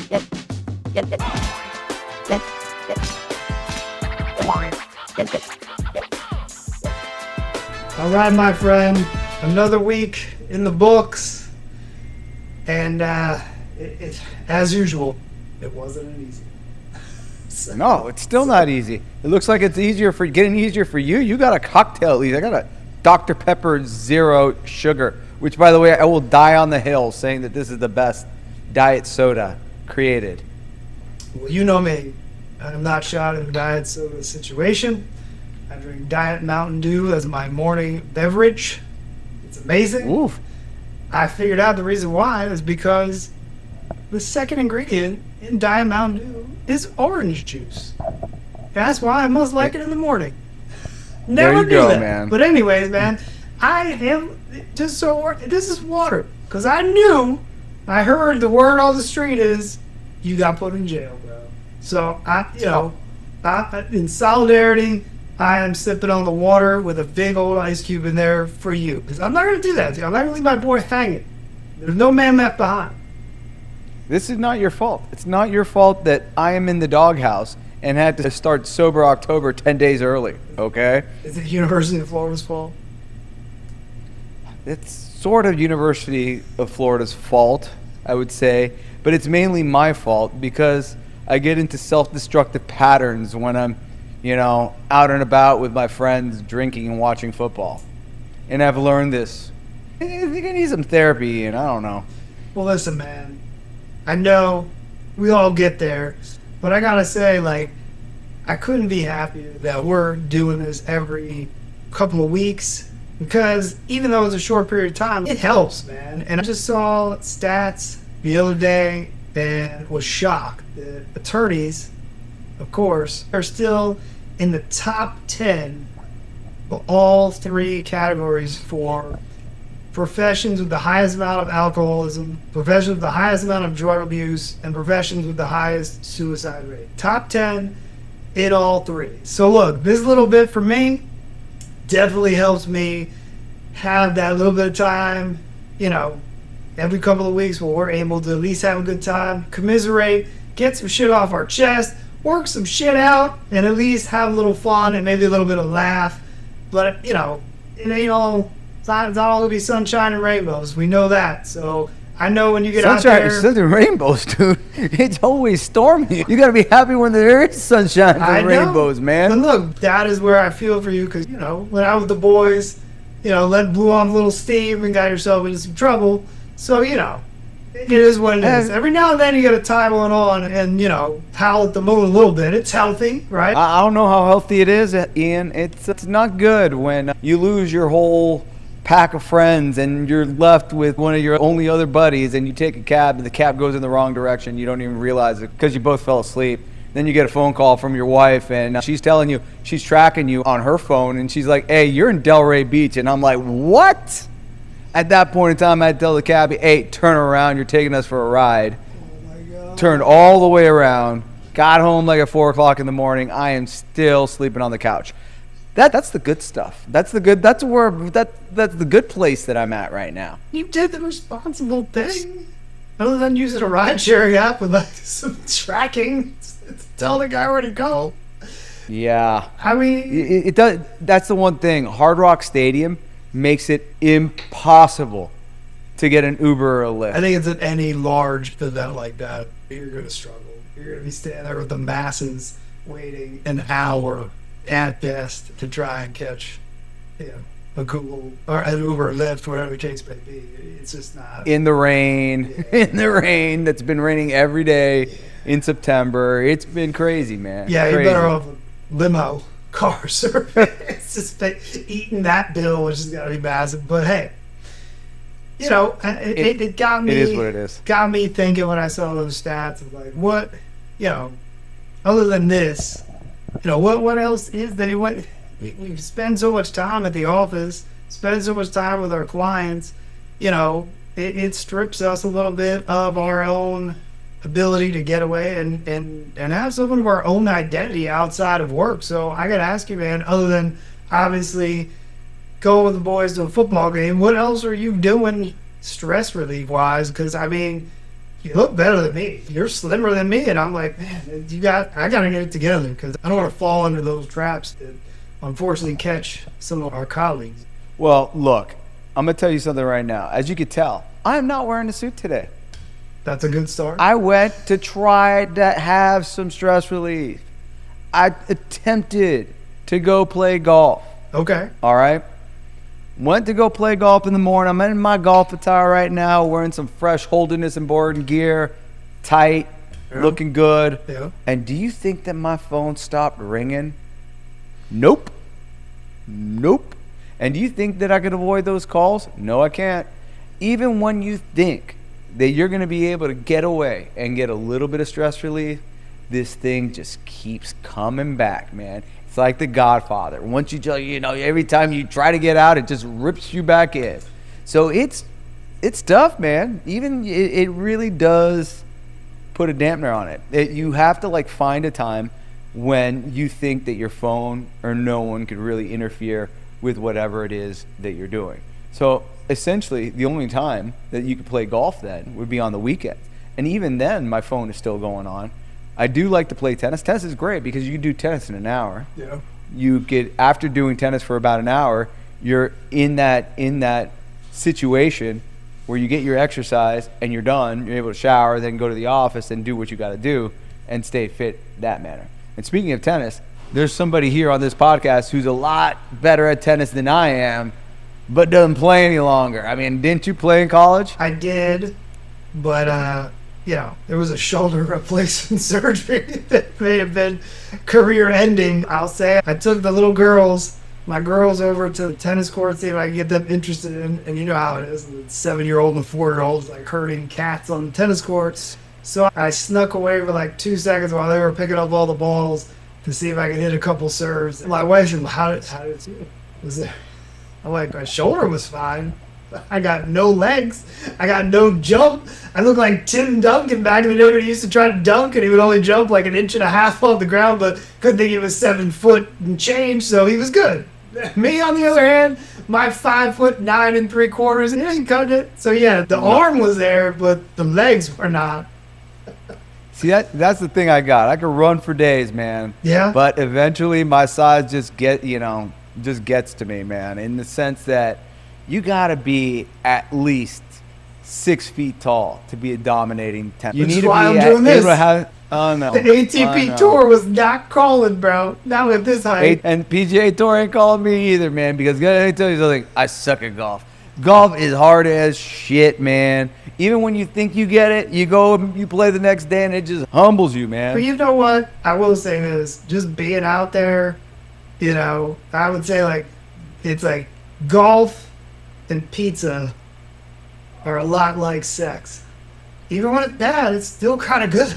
All right, my friend, another week in the books, and it as usual, it wasn't an easy. No, it's still not easy. It looks like it's getting easier for you. You got a cocktail at least. I got a Dr. Pepper Zero Sugar, which, by the way, I will die on the hill saying that this is the best diet soda created. Well, you know me. I'm not shot in a diet soda situation. I drink Diet Mountain Dew as my morning beverage. It's amazing. Oof. I figured out the reason why is because the second ingredient in Diet Mountain Dew is orange juice. That's why I must like it in the morning. Never There you knew go, that. man. But anyways, man, I am just so this is water. Because I heard the word on the street is you got put in jail, bro. So in solidarity, I am sipping on the water with a big old ice cube in there for you. Because I'm not going to do that. I'm not going to leave my boy hanging. There's no man left behind. This is not your fault. It's not your fault that I am in the doghouse and had to start Sober October 10 days early, okay? Is it University of Florida's fault? It's sort of University of Florida's fault, I would say, but it's mainly my fault because I get into self-destructive patterns when I'm, out and about with my friends drinking and watching football. And I've learned this. I think I need some therapy, and I don't know. Well, listen, man. I know we all get there, but I gotta say, I couldn't be happier that we're doing this every couple of weeks because even though it's a short period of time, it helps, man. And I just saw stats the other day and was shocked that attorneys, of course, are still in the top 10 of all three categories for professions with the highest amount of alcoholism, professions with the highest amount of drug abuse, and professions with the highest suicide rate. Top 10 in all three. So look, this little bit for me definitely helps me have that little bit of time, every couple of weeks where we're able to at least have a good time, commiserate, get some shit off our chest, work some shit out, and at least have a little fun and maybe a little bit of laugh. But, it ain't all... It's not all going to be sunshine and rainbows. We know that. So I know when you get out there... Sunshine and rainbows, dude. It's always stormy. You got to be happy when there is sunshine and rainbows, man. But look, that is where I feel for you because, when I was with the boys, blew off a little steam and got yourself into some trouble. So, it is what it is. Every now and then you got to tie one on and, howl at the moon a little bit. It's healthy, right? I don't know how healthy it is, Ian. It's not good when you lose your whole pack of friends and you're left with one of your only other buddies and you take a cab and the cab goes in the wrong direction. You don't even realize it because you both fell asleep. Then you get a phone call from your wife and she's telling you, she's tracking you on her phone and she's like, hey, you're in Delray Beach. And I'm like, what? At that point in time, I'd tell the cabbie, hey, turn around. You're taking us for a ride. Oh, my God. Turned all the way around. Got home like at 4 o'clock in the morning. I am still sleeping on the couch. That's the good stuff. That's the good place that I'm at right now. You did the responsible thing. Other than using a ride-sharing app with some tracking to tell the guy where to go. Yeah. I mean... It does. That's the one thing. Hard Rock Stadium makes it impossible to get an Uber or a Lyft. I think it's at any large event like that, you're going to struggle. You're going to be standing there with the masses waiting an hour at best to try and catch a Google or an Uber or Lyft, whatever the case may be. It's just not. In the rain. Yeah. In the rain. That's been raining every day in September. It's been crazy, man. Yeah, crazy. you're better off with limo car service. It's just eating that bill, which has got to be massive. But hey, it got me. It is what it is. Got me thinking when I saw those stats of like, what, other than this, what else is that? We spend so much time at the office, spend so much time with our clients. It strips us a little bit of our own ability to get away and have some of our own identity outside of work. So I gotta ask you, man, other than obviously going with the boys to a football game, what else are you doing stress relief wise? Because I mean, you look better than me. You're slimmer than me. And I'm like, man, I got to get it together because I don't want to fall into those traps that unfortunately catch some of our colleagues. Well, look, I'm going to tell you something right now. As you could tell, I am not wearing a suit today. That's a good start. I went to try to have some stress relief. I attempted to go play golf. Okay. All right. Went to go play golf in the morning. I'm in my golf attire right now, wearing some fresh Holderness and Borden gear, tight, looking good. Yeah. And do you think that my phone stopped ringing? Nope. Nope. And do you think that I could avoid those calls? No, I can't. Even when you think that you're going to be able to get away and get a little bit of stress relief, this thing just keeps coming back, man. It's like The Godfather. Once every time you try to get out, it just rips you back in. So it's tough, man. Even it really does put a dampener on it. You have to find a time when you think that your phone or no one could really interfere with whatever it is that you're doing. So essentially, the only time that you could play golf then would be on the weekends. And even then, my phone is still going on. I do like to play tennis. Tennis is great because you can do tennis in an hour. Yeah. You get, after doing tennis for about an hour, you're in that situation where you get your exercise and you're done. You're able to shower, then go to the office and do what you got to do and stay fit that manner. And speaking of tennis, there's somebody here on this podcast who's a lot better at tennis than I am, but doesn't play any longer. I mean, didn't you play in college? I did, but there was a shoulder replacement surgery that may have been career-ending, I'll say. I took my girls over to the tennis court, see if I could get them interested in, and you know how it is, the 7-year-old and the 4-year-olds herding cats on the tennis courts. So I snuck away for 2 seconds while they were picking up all the balls to see if I could hit a couple serves. And my wife said, how did it feel? Was it? I'm like, my shoulder was fine. I got no legs. I got no jump. I look like Tim Duncan back in the day when he used to try to dunk and he would only jump 1.5 inches off the ground, but couldn't think he was 7 foot and change, so he was good. Me, on the other hand, my 5'9" 3/4, he didn't cut it. So yeah, the arm was there, but the legs were not. See, that's the thing I got. I could run for days, man. Yeah. But eventually my size just gets to me, man, in the sense that you got to be at least 6 feet tall to be a dominating tennis. You need to be I'm doing this. Oh, no. The ATP Tour was not calling, bro. Not with this height. And PGA Tour ain't calling me either, man, because let me tell you something. I suck at golf. Golf is hard as shit, man. Even when you think you get it, you go and you play the next day and it just humbles you, man. But you know what? I will say this. Just being out there, I would say it's golf and pizza are a lot like sex. Even when it's bad, it's still kind of good.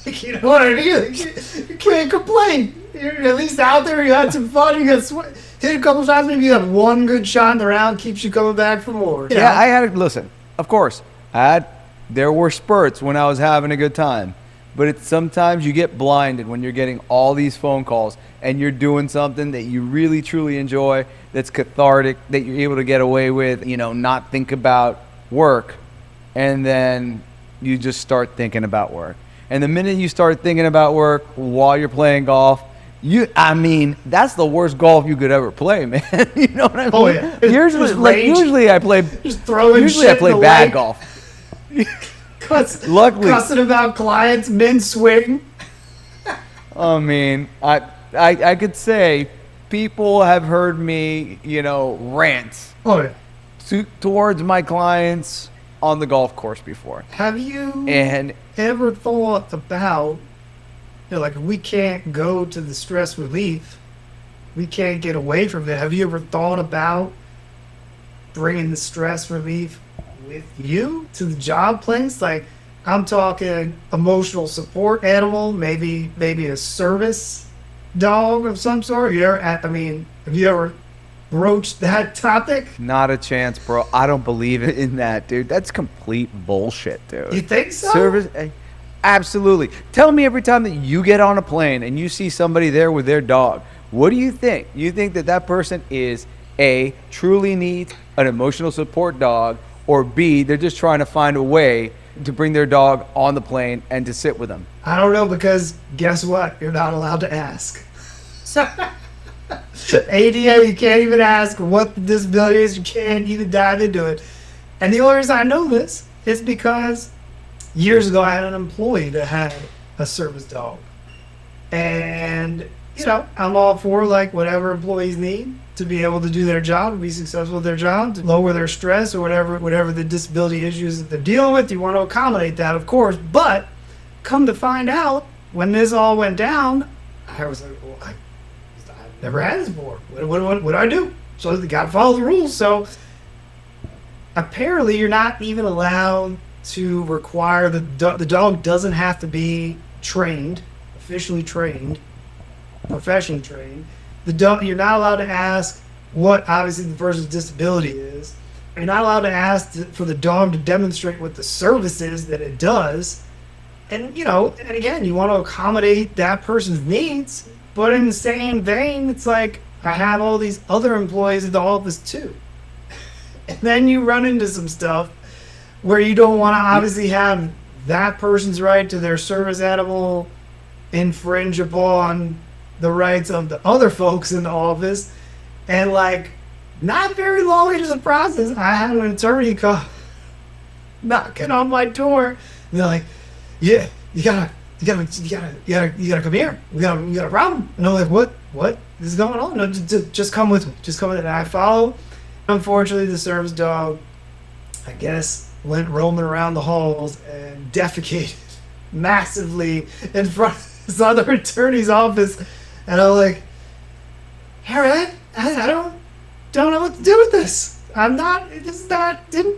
You know what I mean? You can't complain. You're at least out there, you had some fun, you got hit a couple times, maybe you have one good shot in the round, keeps you coming back for more. Yeah, I had to listen. Of course, there were spurts when I was having a good time. But sometimes you get blinded when you're getting all these phone calls and you're doing something that you really, truly enjoy, that's cathartic, that you're able to get away with, not think about work. And then you just start thinking about work. And the minute you start thinking about work while you're playing golf, that's the worst golf you could ever play, man. You know what I mean? Oh, yeah. Usually I play bad golf. Luckily, cussing about clients mid-swing. I mean, I could say people have heard me, rant towards my clients on the golf course before. Have you ever thought about, we can't go to the stress relief, we can't get away from it. Have you ever thought about bringing the stress relief with you to the job place? I'm talking emotional support animal, maybe a service dog of some sort. Have you ever broached that topic? Not a chance, bro. I don't believe in that, dude. That's complete bullshit, dude. You think so? Service, absolutely. Tell me every time that you get on a plane and you see somebody there with their dog, what do you think? You think that person is truly needs an emotional support dog, or B, they're just trying to find a way to bring their dog on the plane and to sit with them? I don't know, because guess what? You're not allowed to ask. So, ADA, you can't even ask what the disability is. You can't even dive into it. And the only reason I know this is because years ago I had an employee that had a service dog. And, you know, I'm all for like whatever employees need to be able to do their job, to be successful at their job, to lower their stress or whatever the disability issues that they're dealing with. You want to accommodate that, of course. But come to find out, when this all went down, I was like, well, I've never had this before. What do I do? So you got to follow the rules. So apparently you're not even allowed to require the dog doesn't have to be trained, officially trained, professionally trained. The dog, you're not allowed to ask what obviously the person's disability is. You're not allowed to ask for the dog to demonstrate what the service is that it does. And, you know, and again, you want to accommodate that person's needs. But in the same vein, it's like I have all these other employees at the office too. And then you run into some stuff where you don't want to obviously have that person's right to their service animal infringe upon the rights of the other folks in the office. And like, not very long into the process, I had an attorney come knocking on my door. And they're like, yeah, you gotta come here. We got a problem. And I'm like, what is going on? No, just come with me. Just come with me. And I follow. Unfortunately, the service dog, I guess, went roaming around the halls and defecated massively in front of this other attorney's office. And I'm like, Harriet, I don't know what to do with this.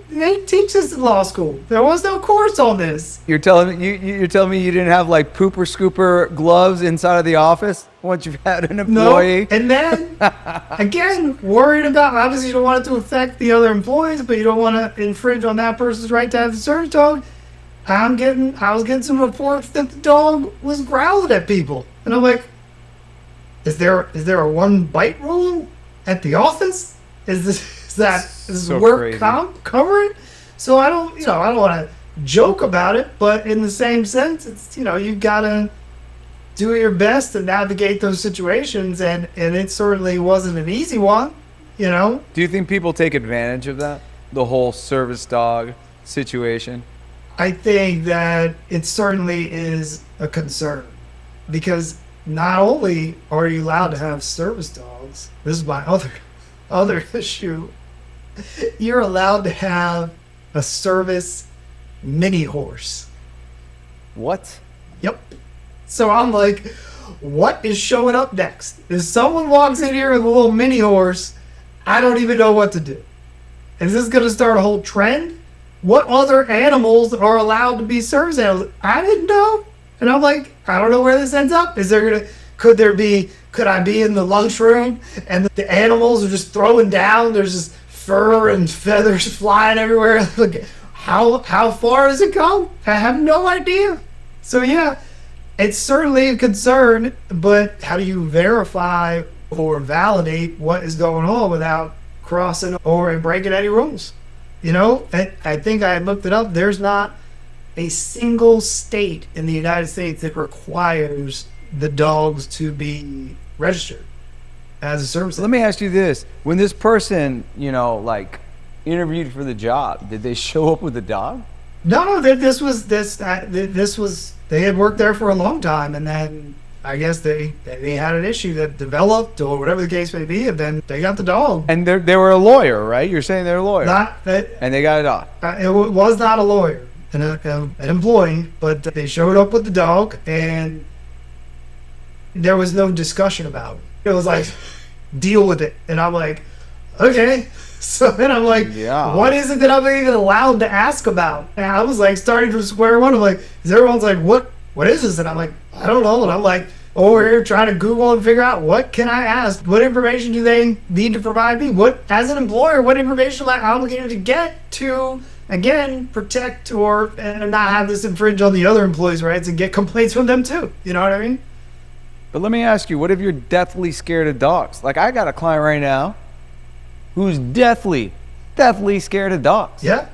They teach this in law school. There was no course on this. You're telling me you didn't have like pooper scooper gloves inside of the office once you've had an employee? No. And then again, worried about, obviously you don't want it to affect the other employees, but you don't want to infringe on that person's right to have the service dog. I was getting some reports that the dog was growling at people. And I'm like, is there a one bite rule at the office? Is this so work comp covering? So I don't want to joke about it, but in the same sense, it's, you've got to do your best to navigate those situations, and it certainly wasn't an easy one, Do you think people take advantage of that? The whole service dog situation? I think that it certainly is a concern, because not only are you allowed to have service dogs, this is my other issue, you're allowed to have a service mini horse. What? Yep. So I'm like, what is showing up next? If someone walks in here with a little mini horse, I don't even know what to do. Is this going to start a whole trend? What other animals are allowed to be service animals? I didn't know. And I'm like, I don't know where this ends up. Could I be in the lunchroom and the animals are just throwing down? There's just fur and feathers flying everywhere. Like, how far does it go? I have no idea. So yeah, it's certainly a concern, but how do you verify or validate what is going on without crossing or breaking any rules? I think I looked it up. There's not a single state in the United States that requires the dogs to be registered as a service. Let me ask you this. When this person, interviewed for the job, did they show up with a dog? No, this was they had worked there for a long time, and then I guess they had an issue that developed or whatever the case may be, and then they got the dog. And they were a lawyer, right? You're saying they're a lawyer. And they got a dog. It was not a lawyer, an employee, but they showed up with the dog, and there was no discussion about it. It was like, deal with it. And I'm like, okay. So then I'm like, yeah. What is it that I'm even allowed to ask about? And I was like, starting from square one. I'm like, everyone's like, what is this? And I'm like, I don't know. And I'm like, over here trying to Google and figure out, what can I ask? What information do they need to provide me? As an employer, what information am I obligated to get to, again, protect and not have this infringe on the other employees' rights and get complaints from them too? You know what I mean? But let me ask you, what if you're deathly scared of dogs? Like, I got a client right now who's deathly scared of dogs. Yeah.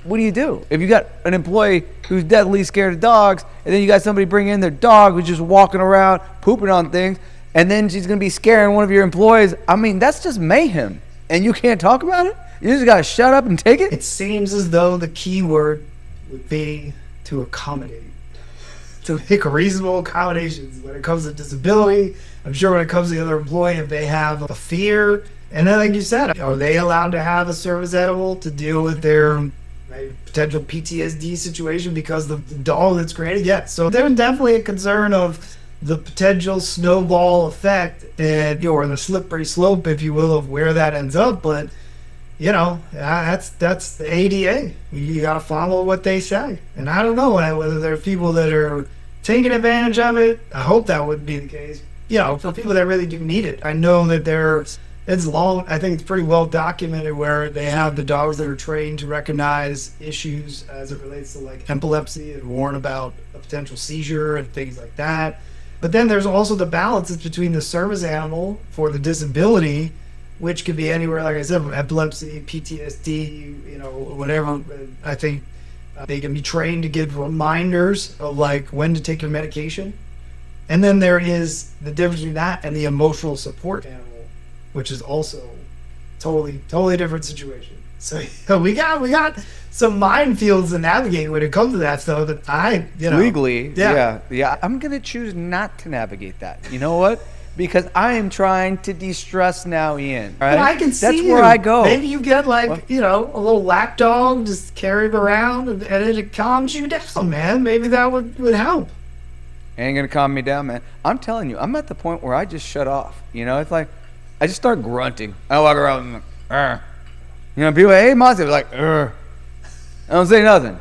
what do you do? If you got an employee who's deadly scared of dogs, and then you got somebody bring in their dog who's just walking around pooping on things, and then she's going to be scaring one of your employees, I mean, that's just mayhem. And you can't talk about it? You just got to shut up and take it? It seems as though the key word would be to accommodate. To make reasonable accommodations when it comes to disability. I'm sure when it comes to the other employee, if they have a fear, and then like you said, are they allowed to have a service animal to deal with their potential PTSD situation because of the dog that's created? Yes. So there's definitely a concern of the potential snowball effect and or the slippery slope, if you will, of where that ends up. But you know, that's the ADA. You gotta follow what they say. And I don't know whether there are people that are taking advantage of it. I hope that wouldn't be the case. You know, for people that really do need it. I know that I think it's pretty well documented where they have the dogs that are trained to recognize issues as it relates to like epilepsy and warn about a potential seizure and things like that. But then there's also the balance between the service animal for the disability, which could be anywhere, like I said, from epilepsy, PTSD, you know, whatever. I think they can be trained to give reminders of like when to take your medication. And then there is the difference between that and the emotional support animal, which is also totally different situation. So we got some minefields to navigate when it comes to that stuff. That legally, yeah. I'm gonna choose not to navigate that. You know what? Because I am trying to de-stress now, Ian. Right? But I can see that's where I go. Maybe you get like, you know, a little lap dog, just carry it around, and it calms you down, man. Maybe that would help. Ain't gonna calm me down, man. I'm telling you, I'm at the point where I just shut off. You know, it's like I just start grunting. I walk around and like, you know, people, hey, Moncy, like, I don't say nothing.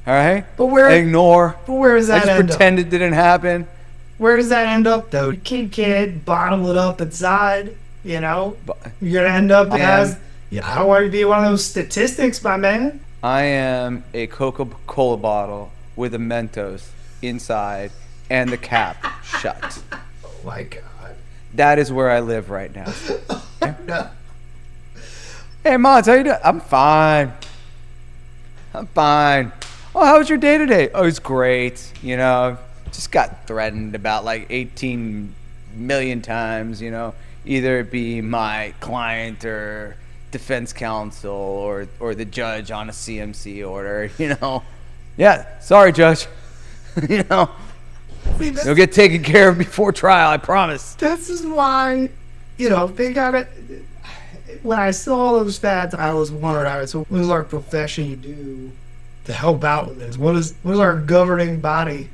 All right? But where does that I just end pretend up? It didn't happen. Where does that end up, though? You can't bottle it up inside, you know? You're going to end up as, I don't want to be one of those statistics, my man. I am a Coca-Cola bottle with a Mentos inside and the cap shut. Oh, my God. That is where I live right now. No. Hey, Mons, how you doing? I'm fine. Oh, how was your day today? Oh, it's great. You know, just got threatened about like 18 million times, you know, either it be my client or defense counsel or the judge on a CMC order, you know. Yeah, sorry, judge. You know, you'll get taken care of before trial, I promise. This is why, you know, they got it. When I saw those stats, I was wondering, so what is our profession do to help out with this? What is our governing body?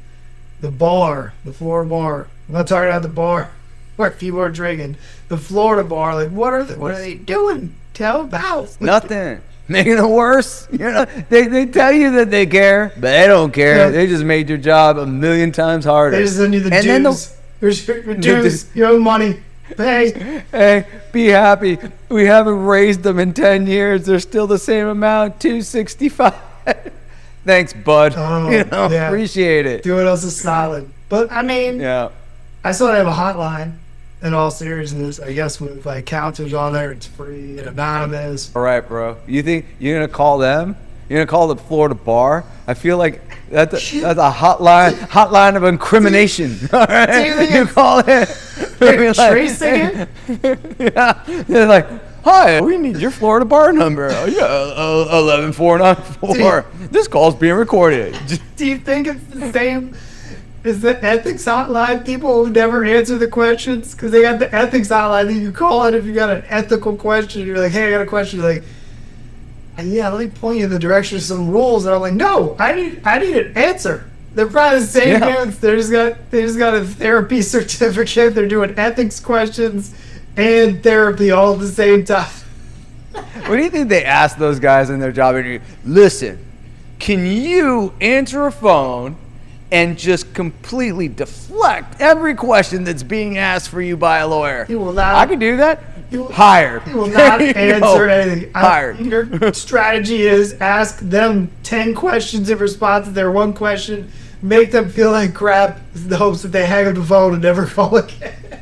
The bar, the Florida bar. I'm not talking about the bar where people are drinking. The Florida bar, like what are they doing to help out? Nothing. Making it worse. You know, they tell you that they care, but they don't care. Yeah. They just made your job a million times harder. They just send you the dues. Here's your dues. You owe money. Hey, be happy. We haven't raised them in 10 years. They're still the same amount, $265. Thanks, bud. Oh, you know, appreciate it. Doing us a solid. But I mean, I still have a hotline. In all seriousness, I guess with like accountants on there, it's free and anonymous. All right, bro. You think you're gonna call them? You're gonna call the Florida bar? I feel like that's a hotline of incrimination. All right, you call it. Tracing it? Yeah, they're like, hi, we need your Florida bar number. Oh, yeah, 11494. This call's being recorded. Do you think it's the same? Is the ethics hotline people who never answer the questions? Because they got the ethics hotline that you call it if you got an ethical question. You're like, hey, I got a question. You're like, yeah, let me point you in the direction of some rules. And I'm like, no, I need an answer. They're probably the same parents. They just got a therapy certificate. They're doing ethics questions and therapy all at the same time. What do you think they ask those guys in their job interview? Listen, can you answer a phone and just completely deflect every question that's being asked for you by a lawyer? He will not. I can do that. Hired. He will not answer anything. Hired. Your strategy is ask them 10 questions in response to their one question, make them feel like crap in the hopes that they hang up the phone and never call again.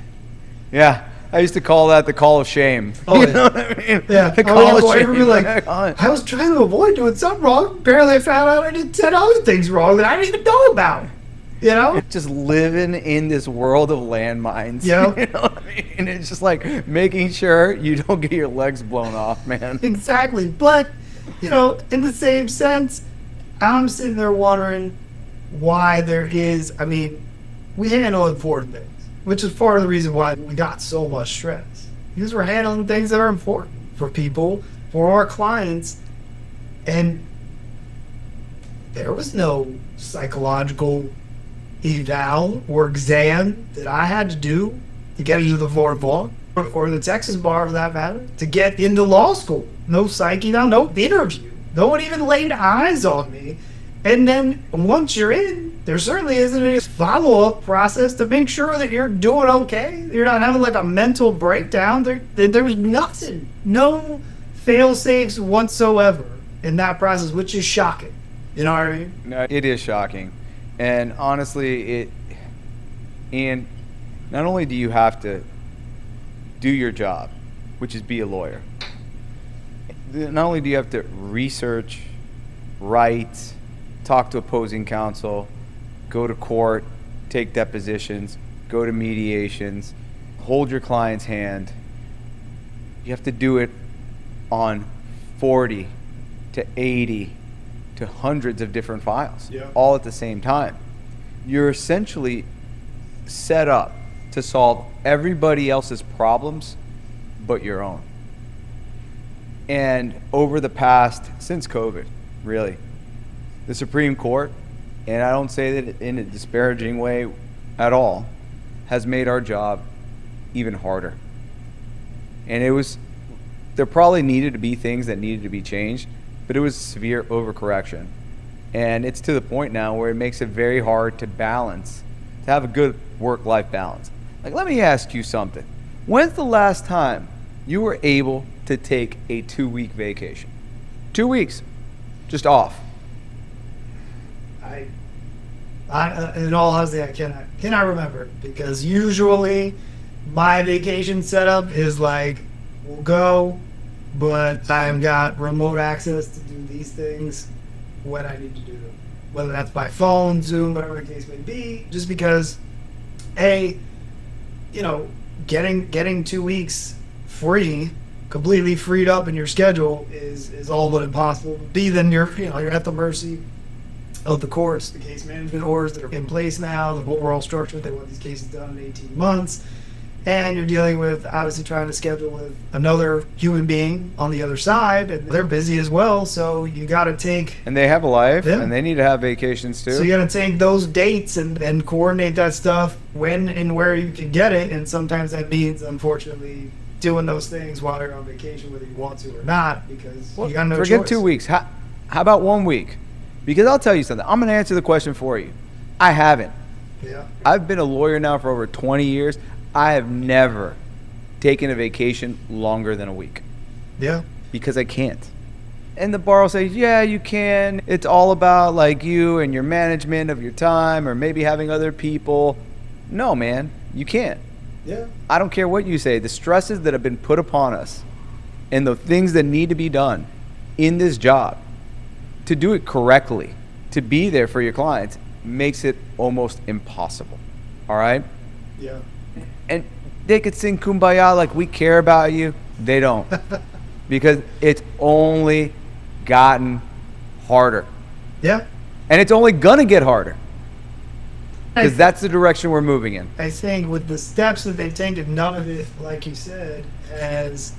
Yeah. I used to call that the call of shame. Oh, You yeah. know what I mean? Yeah. The Oh, call yeah, of boy, shame. everybody like, I was trying to avoid doing something wrong. Apparently I found out I did 10 other things wrong that I didn't even know about. You know? Just living in this world of landmines. Yeah. You know what I mean? It's just like making sure you don't get your legs blown off, man. Exactly. But, you know, in the same sense, I'm sitting there wondering why there is, I mean, we handle important things, which is part of the reason why we got so much stress. Because we're handling things that are important for people, for our clients, and there was no psychological eval or exam that I had to do to get into the Florida bar or the Texas bar for that matter to get into law school. No psyche, no interview. No one even laid eyes on me. And then once you're in, there certainly isn't a follow-up process to make sure that you're doing okay. You're not having like a mental breakdown. There was nothing. No fail-safes whatsoever in that process, which is shocking. You know what I mean? No, it is shocking. And honestly, and not only do you have to do your job, which is be a lawyer, not only do you have to research, write, talk to opposing counsel, go to court, take depositions, go to mediations, hold your client's hand, you have to do it on 40 to 80 to hundreds of different files, all at the same time. You're essentially set up to solve everybody else's problems but your own. And over the past, since COVID, really, the Supreme Court, and I don't say that in a disparaging way at all, has made our job even harder. And there probably needed to be things that needed to be changed, but it was severe overcorrection. And it's to the point now where it makes it very hard to balance, to have a good work-life balance. Like, let me ask you something. When's the last time you were able to take a 2-week vacation? 2 weeks, just off. In all honesty, I cannot remember, because usually my vacation setup is like, we'll go, but I've got remote access to do these things when I need to do them. Whether that's by phone, Zoom, whatever the case may be, just because, A, you know, getting 2 weeks free, completely freed up in your schedule is all but impossible. B, then you're at the mercy of the courts, the case management orders that are in place now, the overall structure. They want these cases done in 18 months. And you're dealing with obviously trying to schedule with another human being on the other side, and they're busy as well. So you got to take. And they have a life, and they need to have vacations too. So you got to take those dates and coordinate that stuff when and where you can get it. And sometimes that means, unfortunately, doing those things while you're on vacation, whether you want to or not, because you got no choice. Forget 2 weeks. How about 1 week? Because I'll tell you something. I'm going to answer the question for you. I haven't. Yeah. I've been a lawyer now for over 20 years. I have never taken a vacation longer than a week. Yeah. Because I can't. And the bar will say, yeah, you can. It's all about like you and your management of your time, or maybe having other people. No, man, you can't. Yeah. I don't care what you say. The stresses that have been put upon us and the things that need to be done in this job to do it correctly, to be there for your clients, makes it almost impossible. All right? Yeah. And they could sing Kumbaya like we care about you. They don't. Because it's only gotten harder. Yeah. And it's only going to get harder. Because that's the direction we're moving in. I think with the steps that they've taken, none of it, like you said, has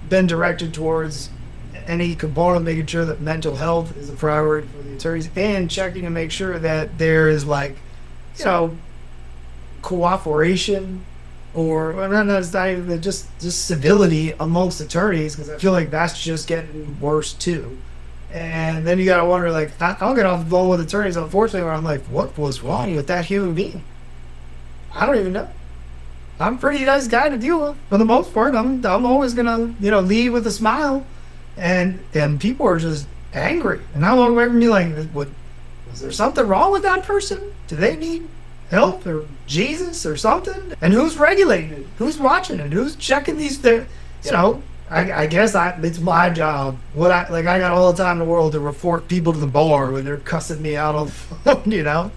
been directed towards any component, making sure that mental health is a priority for the attorneys, and checking to make sure that there is, like, you know, cooperation, or it's not even just civility amongst attorneys, because I feel like that's just getting worse too. And then you gotta wonder, like, I'll get off the phone with attorneys, unfortunately, where I'm like, what was wrong with that human being? I don't even know. I'm a pretty nice guy to deal with for the most part. I'm always gonna, leave with a smile, and people are just angry, and I walk away from me like, what, was there something wrong with that person? Do they need help or Jesus or something? And who's regulating it? Who's watching it? Who's checking these things? You know, I guess it's my job. I got all the time in the world to report people to the bar when they're cussing me out on the phone, you know?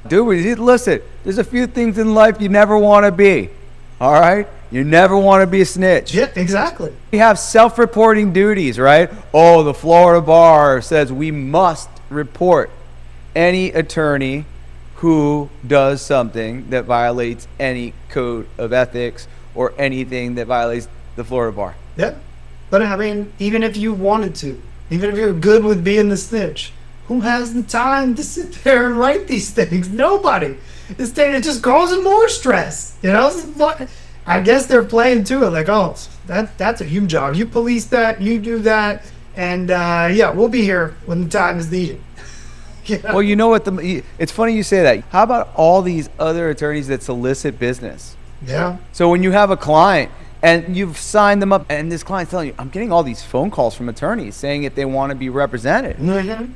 Dude, listen, there's a few things in life you never want to be. All right? You never want to be a snitch. Yeah, exactly. We have self-reporting duties, right? Oh, the Florida bar says we must report any attorney who does something that violates any code of ethics or anything that violates the Florida bar. Yeah. But I mean, even if you wanted to, even if you're good with being the snitch, who has the time to sit there and write these things? Nobody. This thing is just causing more stress. You know? I guess they're playing to it like, oh, that's a huge job. You police that, you do that, and yeah, we'll be here when the time is needed. You know? Well, you know what? It's funny you say that. How about all these other attorneys that solicit business? Yeah. So when you have a client and you've signed them up, and this client's telling you, I'm getting all these phone calls from attorneys saying if they want to be represented. Mm-hmm.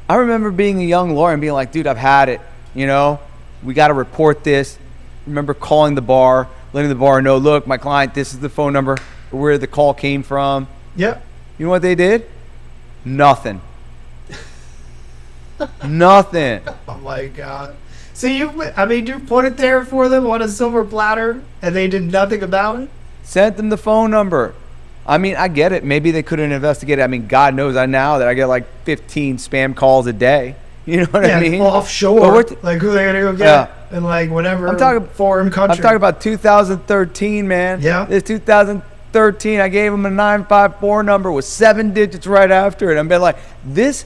I remember being a young lawyer and being like, dude, I've had it. You know, we got to report this. Remember calling the bar, letting the bar know, look, my client, this is the phone number where the call came from. Yep. You know what they did? Nothing. Nothing. Oh my God. So you put it there for them on a silver platter and they did nothing about it? Sent them the phone number. I mean, I get it. Maybe they couldn't investigate it. I mean, God knows now that I get like 15 spam calls a day. You know what I mean? Offshore. Like who they gonna go get in like whatever foreign country. I'm talking about 2013, man. Yeah. It's 2013. I gave them a 954 number with 7 digits right after it. I'm been like, this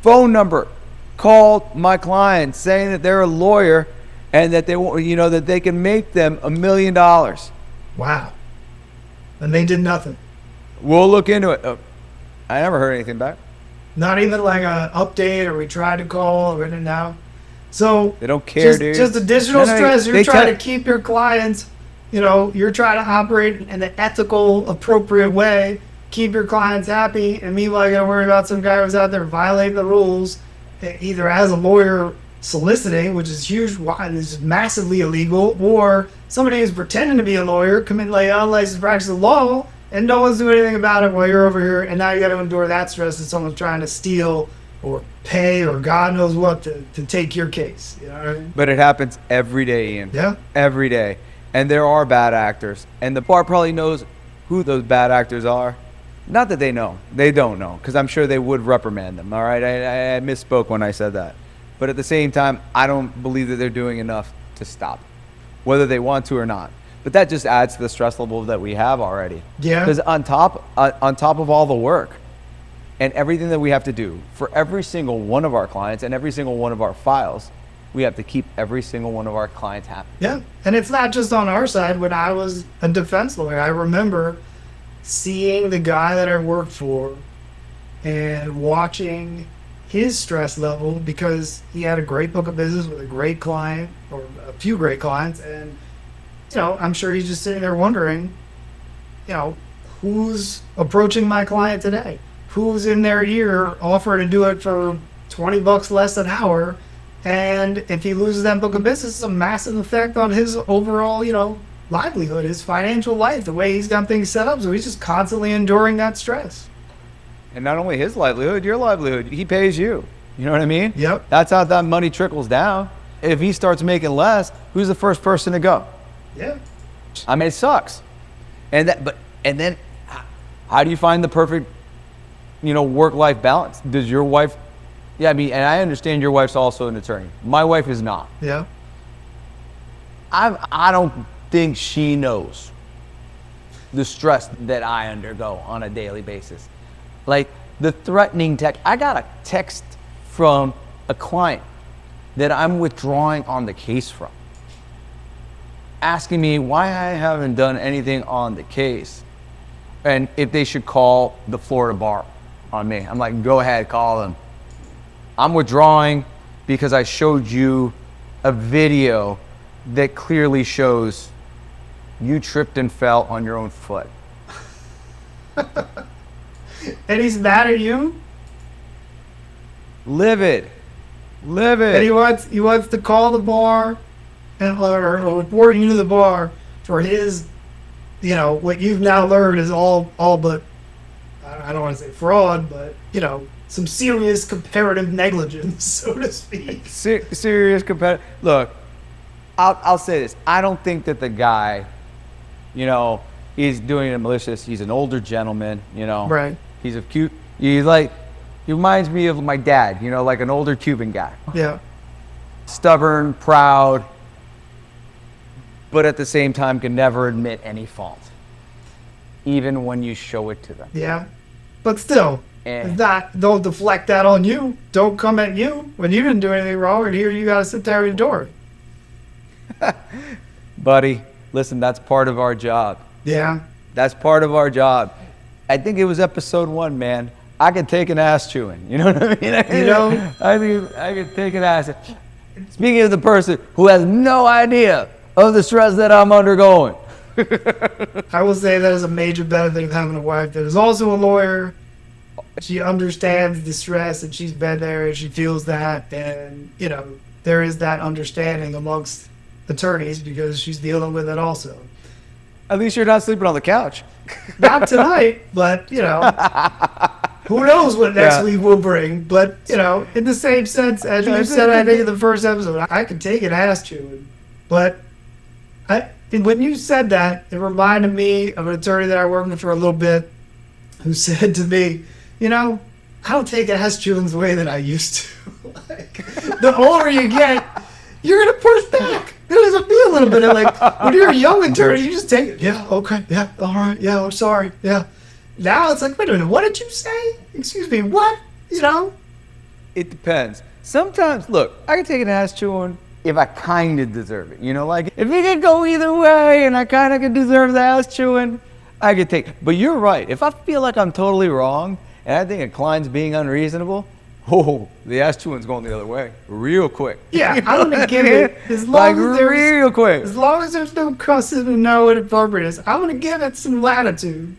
phone number called my client saying that they're a lawyer and that they want, you know, that they can make them $1 million. Wow. And they did nothing. We'll look into it. I never heard anything back. Not even like an update or we tried to call or anything now. So they don't care, dude. Just additional stress. You're trying to keep your clients, you know, you're trying to operate in an ethical, appropriate way, keep your clients happy, and meanwhile you gotta worry about some guy who's out there violating the rules, either as a lawyer soliciting, which is huge, is massively illegal, or somebody who's pretending to be a lawyer, committing like unlicensed practice of law, and no one's doing anything about it while you're over here, and now you got to endure that stress that someone's trying to steal or pay or God knows what to take your case. You know what I mean? But it happens every day, Ian. Yeah. Every day. And there are bad actors. And the bar probably knows who those bad actors are. Not that they know. They don't know, because I'm sure they would reprimand them. All right? I misspoke when I said that. But at the same time, I don't believe that they're doing enough to stop it, whether they want to or not. But that just adds to the stress level that we have already. Yeah. Because on top of all the work and everything that we have to do for every single one of our clients and every single one of our files, we have to keep every single one of our clients happy. Yeah. And it's not just on our side. When I was a defense lawyer, I remember seeing the guy that I worked for and watching his stress level because he had a great book of business with a great client or a few great clients, and you know, I'm sure he's just sitting there wondering, you know, who's approaching my client today? Who's in their ear offering to do it for $20 less an hour? And if he loses that book of business, it's a massive effect on his overall, you know, livelihood, his financial life, the way he's got things set up. So he's just constantly enduring that stress. And not only his livelihood, your livelihood. He pays you. You know what I mean? Yep. That's how that money trickles down. If he starts making less, who's the first person to go? Yeah. I mean, it sucks. And then how do you find the perfect, you know, work-life balance? Does your wife, yeah, I mean, and I understand your wife's also an attorney. My wife is not. Yeah. I don't think she knows the stress that I undergo on a daily basis. Like the threatening text. I got a text from a client that I'm withdrawing on the case from, asking me why I haven't done anything on the case and if they should call the Florida bar on me. I'm like, go ahead, call them. I'm withdrawing because I showed you a video that clearly shows you tripped and fell on your own foot. And he's mad at you? Livid. Live And it. he wants to call the bar and or report you to the bar for his, what you've now learned is all but, I don't want to say fraud, but some serious comparative negligence, so to speak. Serious competitive. Look, I'll say this. I don't think that the guy, is doing it malicious. He's an older gentleman, Right. He's a cute. He reminds me of my dad, like an older Cuban guy. Yeah. Stubborn, proud, but at the same time can never admit any fault, even when you show it to them. Yeah. But still, don't deflect that on you. Don't come at you when you didn't do anything wrong, and here you got to sit there and endure it. Buddy, listen, that's part of our job. Yeah. That's part of our job. I think it was episode 1, man. I could take an ass chewing. You know what I mean? I think I could take an ass. Speaking of the person who has no idea of the stress that I'm undergoing. I will say that is a major benefit of having a wife that is also a lawyer. She understands the stress, and she's been there, and she feels that, and there is that understanding amongst attorneys because she's dealing with it also. At least you're not sleeping on the couch. Not tonight, but who knows what next week will bring. But in the same sense as you said, I think in the first episode, I could take an ass chewing, but when you said that, it reminded me of an attorney that I worked with for a little bit who said to me, I don't take ass chewings the way that I used to. The older you get, you're going to push back. There's a little bit of when you're a young attorney, you just take it. Yeah, okay, yeah, all right, yeah, I'm sorry, yeah. Now it's like, wait a minute, what did you say? Excuse me, what? It depends. Sometimes, look, I can take an ass chewing if I kind of deserve it. If it could go either way and I kind of could deserve the ass chewing, I could take it. But you're right. If I feel like I'm totally wrong and I think a client's being unreasonable, the ass chewing's going the other way real quick. Yeah, I'm going to give it, as long as there's no cussing and no inappropriateness, I'm going to give it some latitude.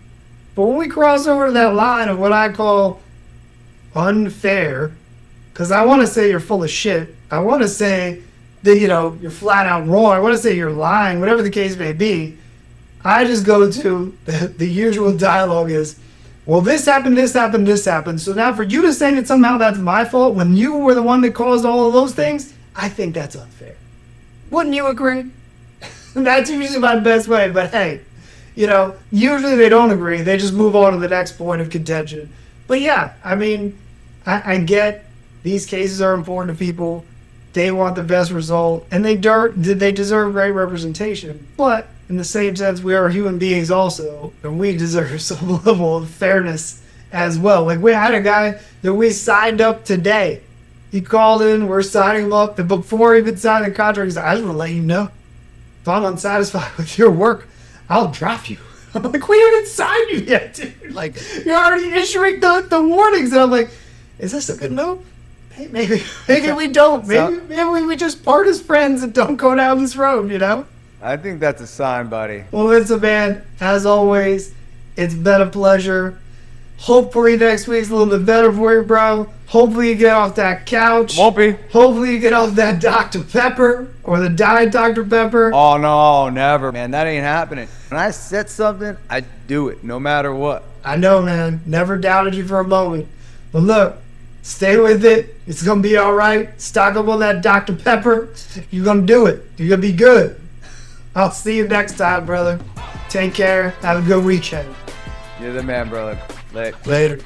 But when we cross over that line of what I call unfair, because I want to say you're full of shit, I want to say that, you're flat out wrong, I want to say you're lying, whatever the case may be, I just go to the usual dialogue is, well, this happened, this happened, this happened. So now for you to say that somehow that's my fault when you were the one that caused all of those things, I think that's unfair. Wouldn't you agree? That's usually my best way. But hey, usually they don't agree. They just move on to the next point of contention. But yeah, I mean, I get these cases are important to people. They want the best result, and they deserve great representation. But in the same sense, we are human beings also, and we deserve some level of fairness as well. Like, we had a guy that we signed up today. He called in, we're signing him up, and before he even signed the contract, he's like, I just want to let you know, if I'm unsatisfied with your work, I'll drop you. I'm like, we haven't signed you yet, dude. Like, you're already issuing the warnings. And I'm like, is this a good move? Hey, maybe we don't. Maybe we just part as friends and don't go down this road, I think that's a sign, buddy. Well, listen, man, as always, it's been a pleasure. Hopefully next week's a little bit better for you, bro. Hopefully you get off that couch. Won't be. Hopefully you get off that Dr. Pepper or the Diet Dr. Pepper. Oh, no, never, man. That ain't happening. When I set something, I do it, no matter what. I know, man. Never doubted you for a moment. But look, stay with it. It's going to be all right. Stock up on that Dr. Pepper. You're going to do it. You're going to be good. I'll see you next time, brother. Take care. Have a good weekend. You're the man, brother. Later.